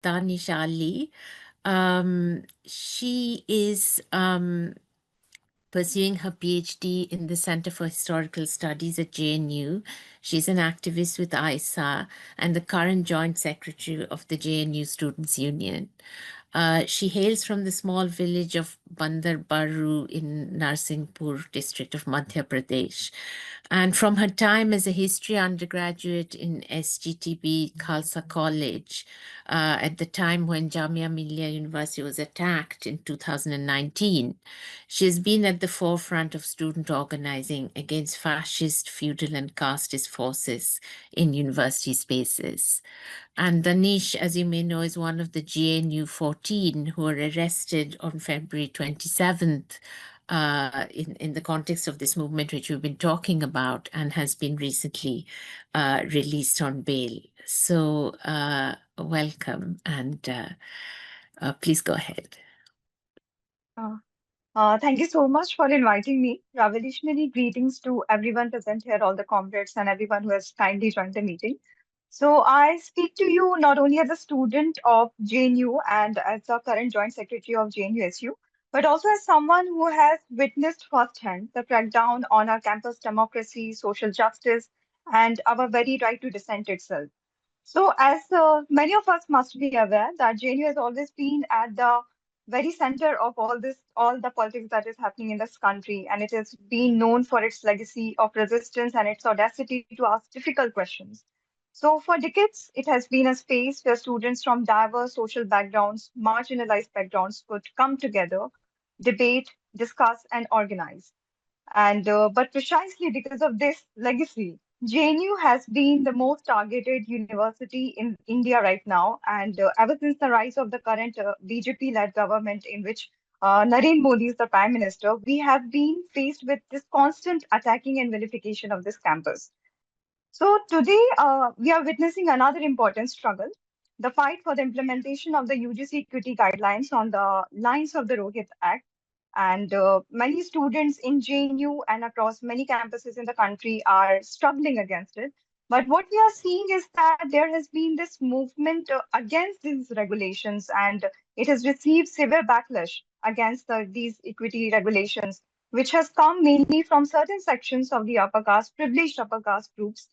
Danish Ali. She is pursuing her PhD in the Center for Historical Studies at JNU. She's an activist with ISA and the current Joint Secretary of the JNU Students' Union. She hails from the small village of Bandar Baru in Narsinghpur district of Madhya Pradesh. And from her time as a history undergraduate in SGTB Khalsa College, at the time when Jamia Millia University was attacked in 2019, she has been at the forefront of student organizing against fascist, feudal, and casteist forces in university spaces. And Danish, as you may know, is one of the JNU 14 who were arrested on February 27th in the context of this movement, which we've been talking about, and has been recently released on bail. So welcome, and please go ahead. Thank you so much for inviting me. Revolutionary greetings to everyone present here, all the comrades and everyone who has kindly joined the meeting. So I speak to you not only as a student of JNU and as the current Joint Secretary of JNU SU, but also as someone who has witnessed firsthand the crackdown on our campus democracy, social justice, and our very right to dissent itself. So, as many of us must be aware that JNU has always been at the very center of all this, all the politics that is happening in this country, and it has been known for its legacy of resistance and its audacity to ask difficult questions. So, for decades, it has been a space where students from diverse social backgrounds, marginalized backgrounds could come together, debate, discuss, and organize. And but precisely because of this legacy, JNU has been the most targeted university in India right now. And ever since the rise of the current BJP-led government, in which Narendra Modi is the prime minister, we have been faced with this constant attacking and vilification of this campus. So today, we are witnessing another important struggle, the fight for the implementation of the UGC Equity Guidelines on the lines of the Rohith Act. And many students in JNU and across many campuses in the country are struggling against it. But what we are seeing is that there has been this movement against these regulations, and it has received severe backlash against these equity regulations, which has come mainly from certain sections of the upper caste, privileged upper caste groups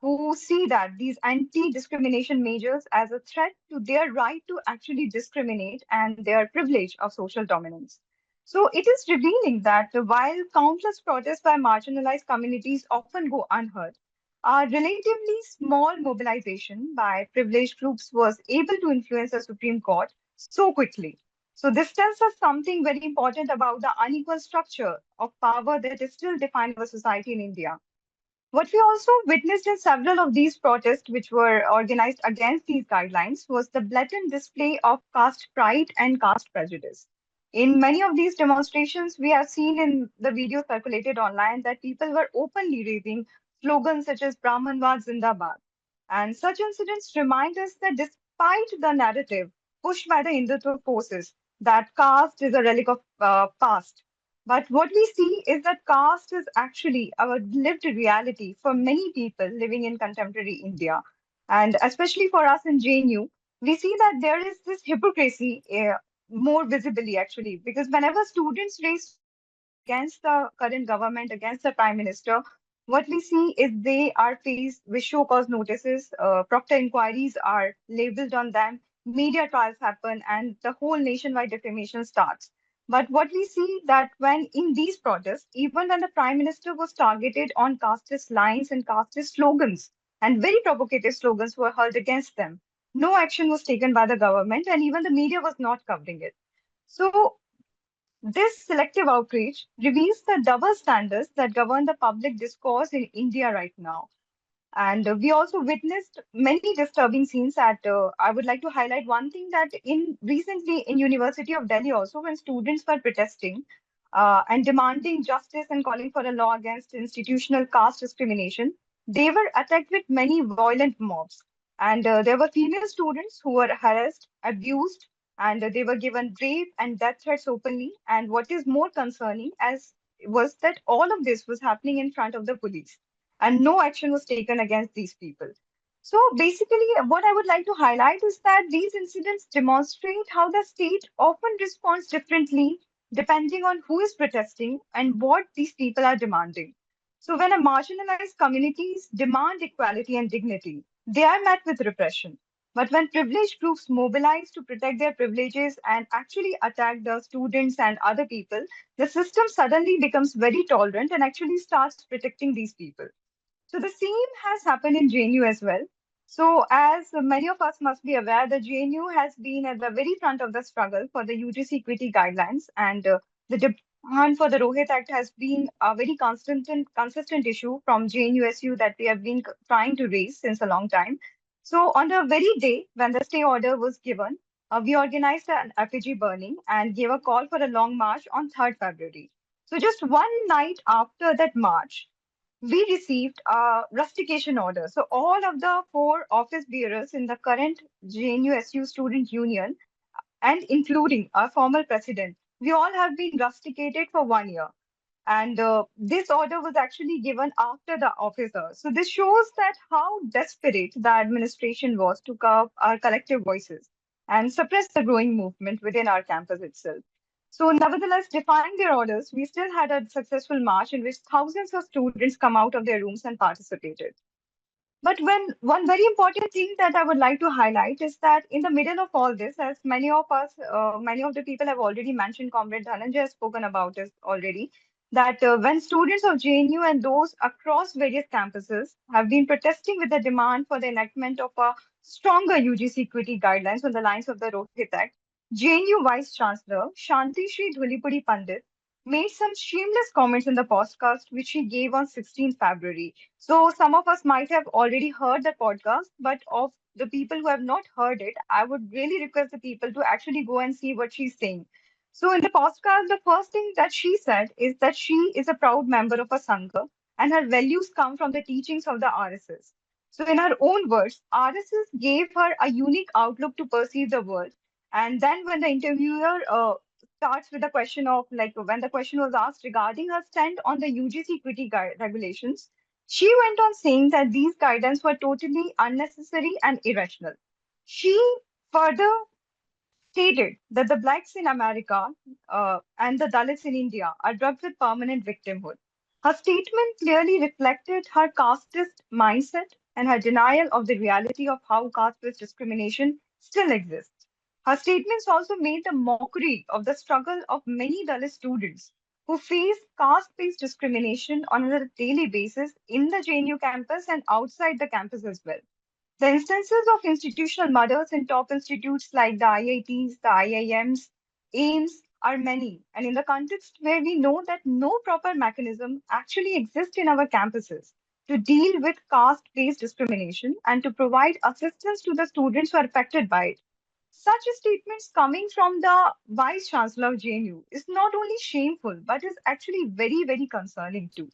who see that these anti-discrimination measures as a threat to their right to actually discriminate and their privilege of social dominance. So it is revealing that while countless protests by marginalized communities often go unheard, a relatively small mobilization by privileged groups was able to influence the Supreme Court so quickly. So this tells us something very important about the unequal structure of power that is still defining our society in India. What we also witnessed in several of these protests, which were organized against these guidelines, was the blatant display of caste pride and caste prejudice. In many of these demonstrations, we have seen in the video circulated online that people were openly raising slogans such as Brahmanwad Zindabad. And such incidents remind us that despite the narrative pushed by the Hindutva forces that caste is a relic of past, but what we see is that caste is actually our lived reality for many people living in contemporary India. And especially for us in JNU, we see that there is this hypocrisy more visibly actually, because whenever students raise slogans against the current government, against the prime minister, what we see is they are faced with show cause notices, proctor inquiries are labeled on them, media trials happen, and the whole nationwide defamation starts. But what we see that when in these protests, even when the prime minister was targeted on casteist lines and casteist slogans, and very provocative slogans were hurled against them, no action was taken by the government, and even the media was not covering it. So this selective outrage reveals the double standards that govern the public discourse in India right now. And we also witnessed many disturbing scenes that I would like to highlight one thing that in recently in University of Delhi also when students were protesting and demanding justice and calling for a law against institutional caste discrimination, they were attacked with many violent mobs. And there were female students who were harassed, abused, and they were given rape and death threats openly. And what is more concerning as was that all of this was happening in front of the police and no action was taken against these people. So basically, what I would like to highlight is that these incidents demonstrate how the state often responds differently depending on who is protesting and what these people are demanding. So when a marginalized communities demand equality and dignity, they are met with repression. But when privileged groups mobilize to protect their privileges and actually attack the students and other people, the system suddenly becomes very tolerant and actually starts protecting these people. So the same has happened in JNU as well. So as many of us must be aware, the JNU has been at the very front of the struggle for the UGC equity guidelines, and the demand for the Rohith Act has been a very consistent issue from JNU SU that we have been trying to raise since a long time. So on the very day when the stay order was given, we organized an effigy burning and gave a call for a long march on 3rd February. So just one night after that march, we received a rustication order. So all of the four office bearers in the current JNU SU Student Union, and including our former president, we all have been rusticated for 1 year. And this order was actually given after the officer. So this shows that how desperate the administration was to curb our collective voices and suppress the growing movement within our campus itself. So nevertheless, defying their orders, we still had a successful march in which thousands of students come out of their rooms and participated. But when one very important thing that I would like to highlight is that in the middle of all this, as many of us, many of the people have already mentioned, Comrade Dhananjay has spoken about this already, that when students of JNU and those across various campuses have been protesting with the demand for the enactment of a stronger UGC equity guidelines on the lines of the Rohith Act, JNU Vice Chancellor Shanti Shri Dhulipudi Pandit made some shameless comments in the podcast which she gave on 16th February. So some of us might have already heard the podcast, but of the people who have not heard it, I would really request the people to actually go and see what she's saying. So in the podcast, the first thing that she said is that she is a proud member of a Sangha and her values come from the teachings of the RSS. So in her own words, RSS gave her a unique outlook to perceive the world. And then when the interviewer starts with the question of like when the question was asked regarding her stand on the UGC equity regulations, she went on saying that these guidance were totally unnecessary and irrational. She further stated that the blacks in America and the Dalits in India are drugged with permanent victimhood. Her statement clearly reflected her casteist mindset and her denial of the reality of how caste-based discrimination still exists. Her statements also made a mockery of the struggle of many Dalit students who face caste-based discrimination on a daily basis in the JNU campus and outside the campus as well. The instances of institutional murders in top institutes like the IITs, the IIMs, AIMS are many, and in the context where we know that no proper mechanism actually exists in our campuses to deal with caste-based discrimination and to provide assistance to the students who are affected by it. Such statements coming from the Vice Chancellor of JNU is not only shameful but is actually very, very concerning too.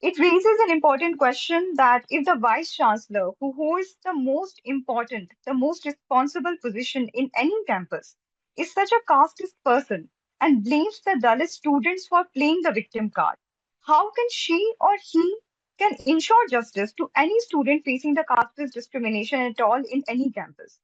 It raises an important question that if the vice chancellor, who holds the most important, the most responsible position in any campus, is such a casteist person and blames the Dalit students for playing the victim card, how can she or he can ensure justice to any student facing the casteist discrimination at all in any campus?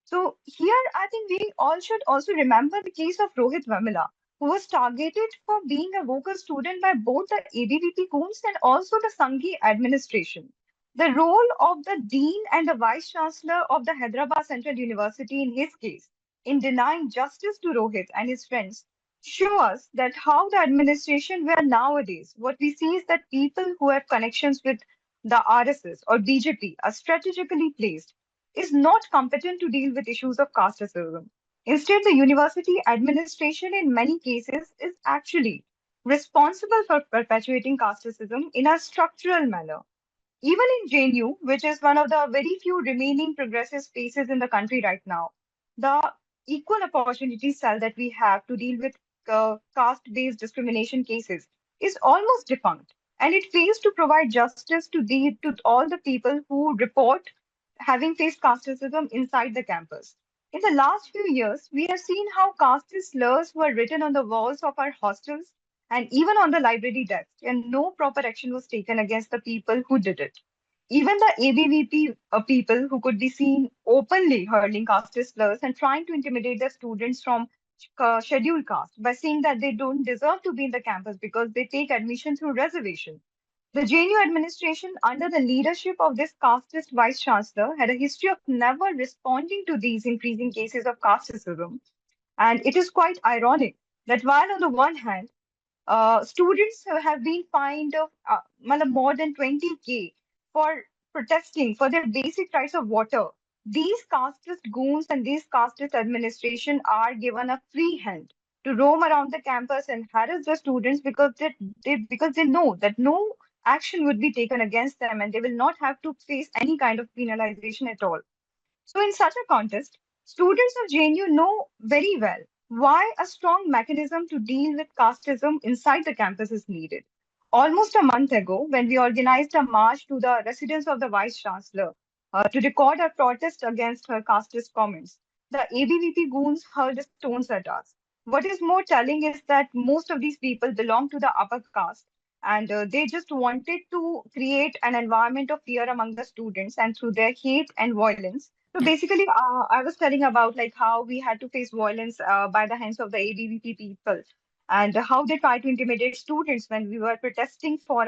So here, I think we all should also remember the case of Rohith Vemula, who was targeted for being a vocal student by both the ABVP Coons and also the Sanghi administration. The role of the dean and the vice chancellor of the Hyderabad Central University in his case in denying justice to Rohit and his friends show us that how the administration where nowadays what we see is that people who have connections with the RSS or BJP are strategically placed is not competent to deal with issues of casteism. Instead, the university administration in many cases is actually responsible for perpetuating casteism in a structural manner. Even in JNU, which is one of the very few remaining progressive spaces in the country right now, the equal opportunity cell that we have to deal with caste-based discrimination cases is almost defunct, and it fails to provide justice to all the people who report having faced casteism inside the campus. In the last few years, we have seen how casteist slurs were written on the walls of our hostels and even on the library desk, and no proper action was taken against the people who did it. Even the ABVP people who could be seen openly hurling casteist slurs and trying to intimidate the students from scheduled caste by saying that they don't deserve to be in the campus because they take admission through reservation. The JNU administration, under the leadership of this casteist vice chancellor, had a history of never responding to these increasing cases of casteism. And it is quite ironic that while on the one hand, students have been fined of more than 20K for protesting for their basic rights of water. These casteist goons and these casteist administration are given a free hand to roam around the campus and harass the students because because they know that no action would be taken against them and they will not have to face any kind of penalization at all. So, in such a context, students of JNU know very well why a strong mechanism to deal with casteism inside the campus is needed. Almost a month ago, when we organized a march to the residence of the Vice Chancellor to record our protest against her casteist comments, the ABVP goons hurled stones at us. What is more telling is that most of these people belong to the upper caste and they just wanted to create an environment of fear among the students and through their hate and violence. So basically, I was telling about like how we had to face violence by the hands of the ABVP people, and how they try to intimidate students when we were protesting for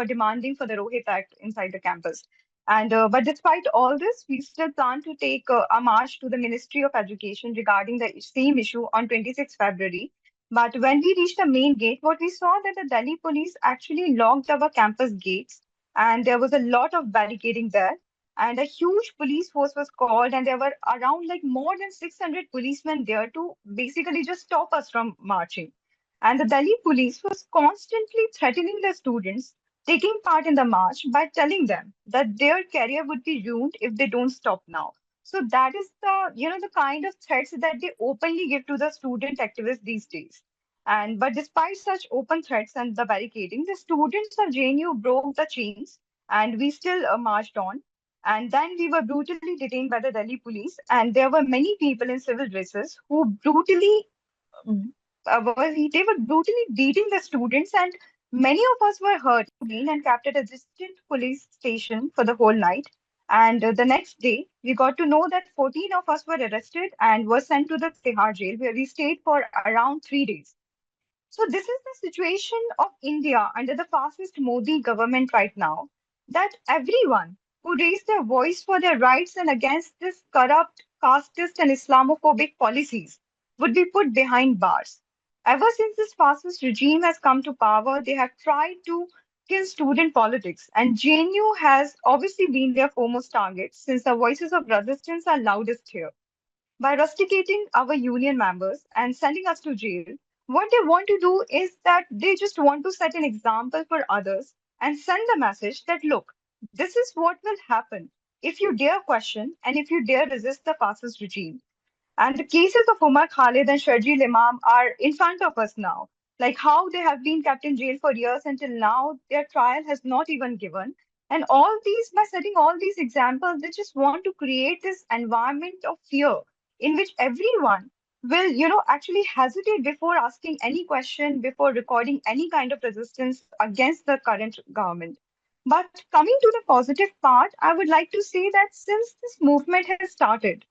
demanding for the Rohith Act inside the campus. And but despite all this, we still plan to take a march to the Ministry of Education regarding the same issue on 26 February. But when we reached the main gate, what we saw that the Delhi police actually locked our campus gates, and there was a lot of barricading there and a huge police force was called and there were around like more than 600 policemen there to basically just stop us from marching, and the Delhi police was constantly threatening the students taking part in the march by telling them that their career would be ruined if they don't stop now. So that is the kind of threats that they openly give to the student activists these days. And but despite such open threats and the barricading, the students of JNU broke the chains and we still marched on. And then we were brutally detained by the Delhi police, and there were many people in civil dresses who brutally they were brutally beating the students, and many of us were hurt and kept at a distant police station for the whole night. And the next day, we got to know that 14 of us were arrested and were sent to the Tihar jail, where we stayed for around 3 days. So this is the situation of India under the fascist Modi government right now, that everyone who raised their voice for their rights and against this corrupt, casteist and Islamophobic policies would be put behind bars. Ever since this fascist regime has come to power, they have tried to kill student politics, and JNU has obviously been their foremost target since the voices of resistance are loudest here. By rusticating our union members and sending us to jail, what they want to do is that they just want to set an example for others and send the message that look, this is what will happen if you dare question and if you dare resist the fascist regime. And the cases of Umar Khalid and Sharjeel Imam are in front of us now. Like how they have been kept in jail for years until now, their trial has not even given. And all these, by setting all these examples, they just want to create this environment of fear in which everyone will, actually hesitate before asking any question, before recording any kind of resistance against the current government. But coming to the positive part, I would like to say that since this movement has started,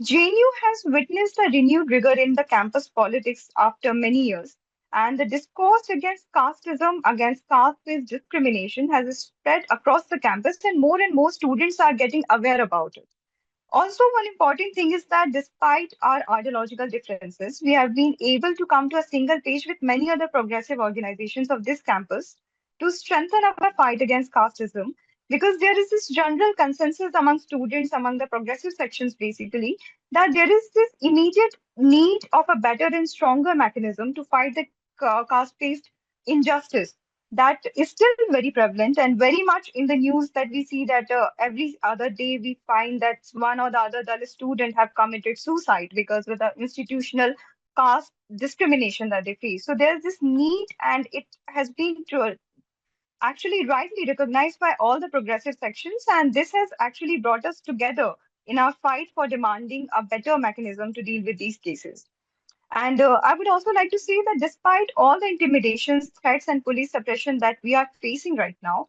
JNU has witnessed a renewed rigor in the campus politics after many years, and the discourse against casteism, against caste-based discrimination, has spread across the campus, and more students are getting aware about it. Also, one important thing is that despite our ideological differences, we have been able to come to a single page with many other progressive organizations of this campus to strengthen our fight against casteism, because there is this general consensus among students, among the progressive sections basically, that there is this immediate need of a better and stronger mechanism to fight the caste-based injustice that is still very prevalent and very much in the news, that we see that every other day we find that one or the other Dalit student have committed suicide because of the institutional caste discrimination that they face. So there's this need, and it has been actually rightly recognized by all the progressive sections, and this has actually brought us together in our fight for demanding a better mechanism to deal with these cases. And I would also like to say that despite all the intimidations, threats, and police suppression that we are facing right now,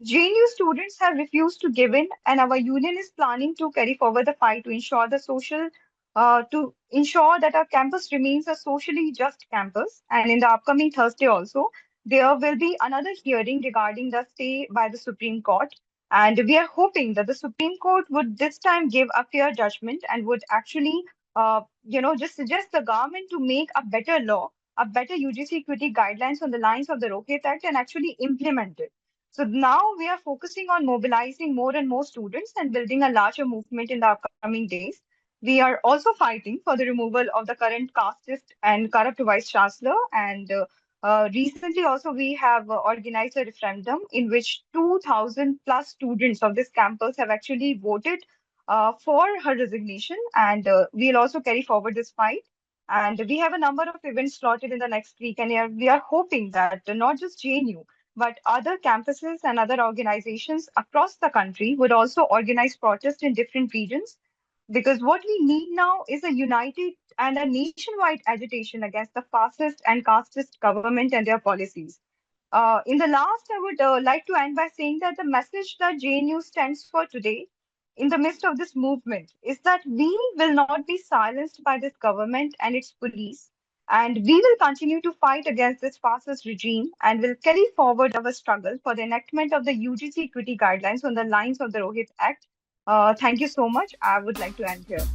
JNU students have refused to give in, and our union is planning to carry forward the fight to ensure to ensure that our campus remains a socially just campus. And in the upcoming Thursday also, there will be another hearing regarding the stay by the Supreme Court. And we are hoping that the Supreme Court would this time give a fair judgment and would actually, just suggest the government to make a better law, a better UGC equity guidelines on the lines of the Rohith Act and actually implement it. So now we are focusing on mobilizing more and more students and building a larger movement in the upcoming days. We are also fighting for the removal of the current casteist and corrupt vice chancellor. And recently, also, we have organized a referendum in which 2,000 plus students of this campus have actually voted for her resignation. And we'll also carry forward this fight. And we have a number of events slotted in the next week. And we are hoping that not just JNU, but other campuses and other organizations across the country would also organize protests in different regions. Because what we need now is a united and a nationwide agitation against the fascist and casteist government and their policies. In the last, I would like to end by saying that the message that JNU stands for today, in the midst of this movement, is that we will not be silenced by this government and its police. And we will continue to fight against this fascist regime and will carry forward our struggle for the enactment of the UGC equity guidelines on the lines of the Rohit Act. Thank you so much. I would like to end here.